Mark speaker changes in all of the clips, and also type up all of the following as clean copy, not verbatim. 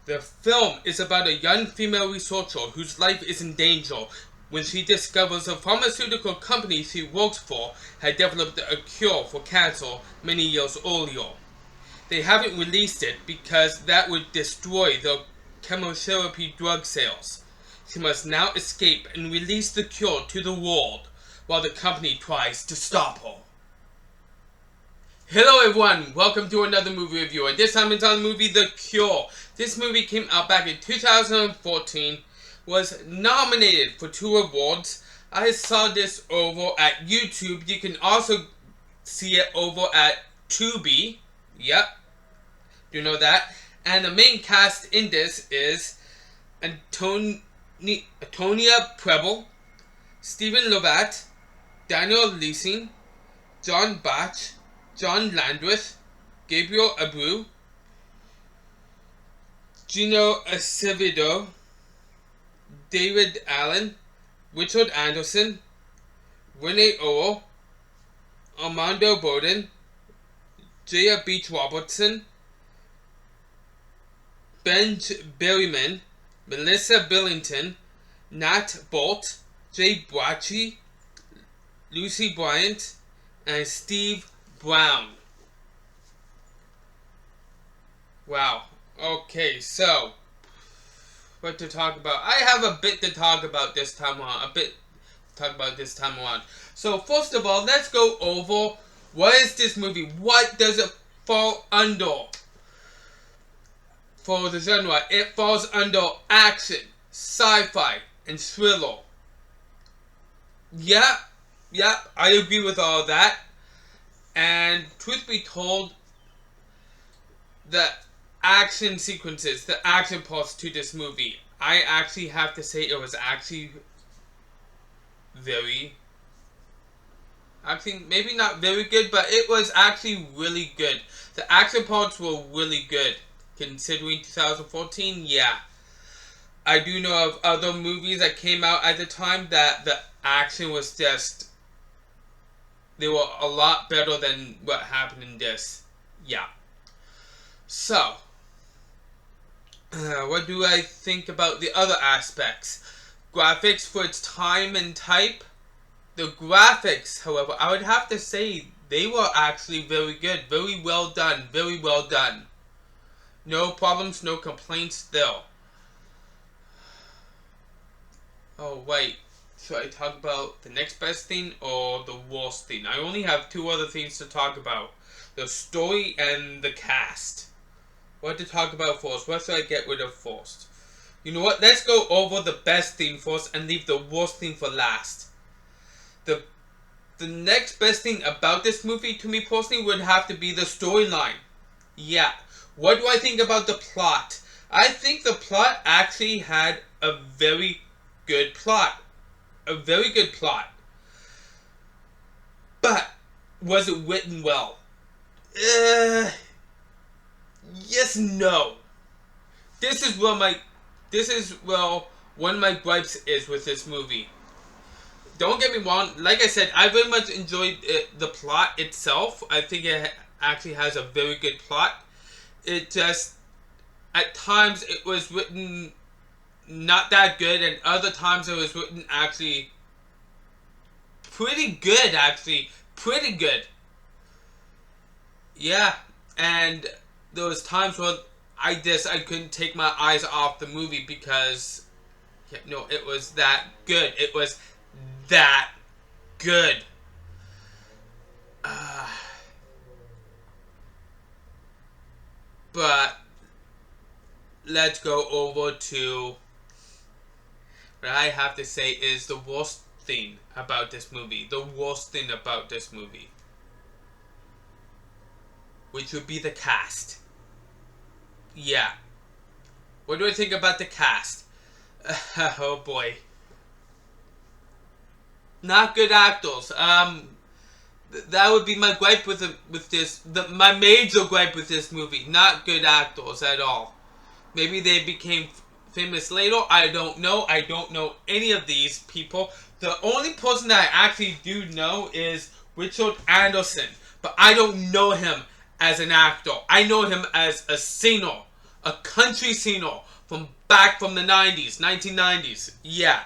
Speaker 1: The film is about a young female researcher whose life is in danger when she discovers a pharmaceutical company she works for had developed a cure for cancer many years earlier. They haven't released it because that would destroy the chemotherapy drug sales. She must now escape and release the cure to the world while the company tries to stop her. Hello everyone, welcome to another movie review, and this time it's on the movie The Cure. This movie came out back in 2014, was nominated for 2 awards. I saw this over at YouTube. You can also see it over at Tubi. Yep, you know that. And the main cast in this is Antonia Preble, Stephen Lovat, Daniel Leesing, John Bach, John Landreth, Gabriel Abreu, Gino Acevedo, David Allen, Richard Anderson, Renee Orr, Armando Bowden, Jaya Beach Robertson, Benj Berryman, Melissa Billington, Nat Bolt, Jay Bracci, Lucy Bryant, and Steve Brown. Wow. Okay, so what to talk about? I have a bit to talk about this time around. So first of all, let's go over what is this movie? What does it fall under? For the genre, it falls under action, sci-fi, and thriller. Yeah, I agree with all that. And truth be told, the action sequences, the action parts to this movie, I actually have to say it was actually maybe not very good, but it was actually really good. The action parts were really good, considering 2014, yeah. I do know of other movies that came out at the time that the action was just, they were a lot better than what happened in this. Yeah. So, what do I think about the other aspects? Graphics for its time and type. The graphics, however, I would have to say they were actually very good. Very well done. Very well done. No problems, no complaints there. Oh, wait. Should I talk about the next best thing or the worst thing? I only have 2 other things to talk about. The story and the cast. What to talk about first? What should I get rid of first? You know what? Let's go over the best thing first and leave the worst thing for last. The next best thing about this movie, to me personally, would have to be the storyline. Yeah. What do I think about the plot? I think the plot actually had a very good plot. A very good plot. But was it written well? Yes, no. This is one of my gripes is with this movie. Don't get me wrong, like I said, I very much enjoyed the plot itself. I think it actually has a very good plot. It just, at times it was written not that good, and other times it was written actually pretty good, pretty good. Yeah, and there was times where I couldn't take my eyes off the movie because, it was that good. It was that good. But let's go over to what I have to say is the worst thing about this movie. The worst thing about this movie. Which would be the cast. Yeah. What do I think about the cast? Oh boy. Not good actors. That would be my gripe with this. My major gripe with this movie. Not good actors at all. Maybe they became famous later. I don't know. I don't know any of these people. The only person that I actually do know is Richard Anderson. But I don't know him as an actor. I know him as a singer. A country singer from back from the 90s, 1990s. Yeah.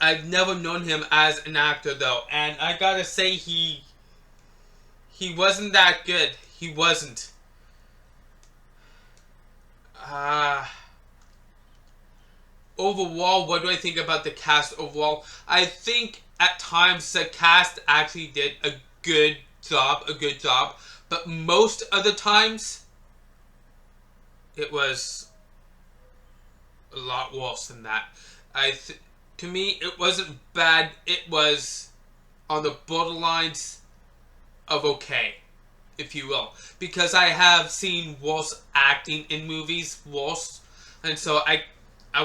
Speaker 1: I've never known him as an actor though, and I gotta say he wasn't that good. He wasn't. Overall, what do I think about the cast overall? I think at times the cast actually did a good job, but most of the times it was a lot worse than that. To me, it wasn't bad. It was on the borderlines of okay, if you will, because I have seen worse acting in movies, worse, and so I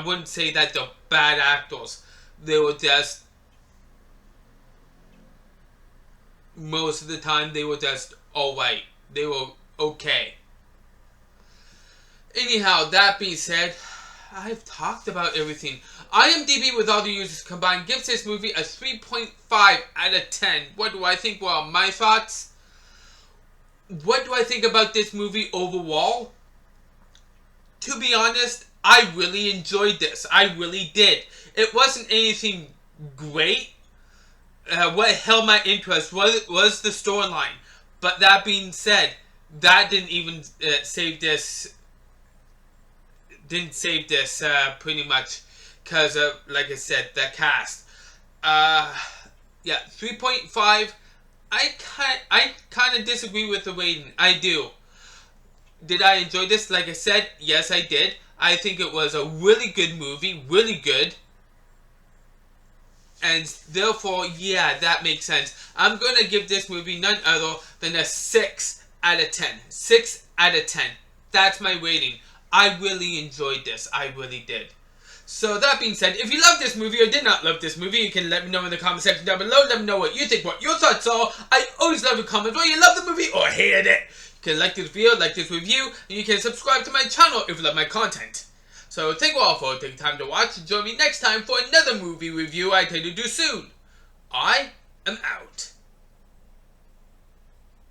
Speaker 1: wouldn't say that they're bad actors. They were just, most of the time they were just alright. They were okay. Anyhow, that being said, I've talked about everything. IMDb, with all the users combined, gives this movie a 3.5 out of 10. What do I think? Well, my thoughts. What do I think about this movie overall? To be honest, I really enjoyed this. I really did. It wasn't anything great. What held my interest was the storyline. But that being said, that didn't even save this. Didn't save this pretty much because of, like I said, the cast. Yeah, 3.5. I kind of disagree with the rating. I do. Did I enjoy this? Like I said, yes, I did. I think it was a really good movie, really good. And therefore, yeah, that makes sense. I'm going to give this movie none other than a 6 out of 10. 6 out of 10. That's my rating. I really enjoyed this. I really did. So that being said, if you love this movie or did not love this movie, you can let me know in the comment section down below. Let me know what you think, what your thoughts are. I always love your comments, whether you love the movie or hated it. You can like this video, like this review, and you can subscribe to my channel if you love my content. So thank you all for taking time to watch, and join me next time for another movie review I intend to do soon. I am out.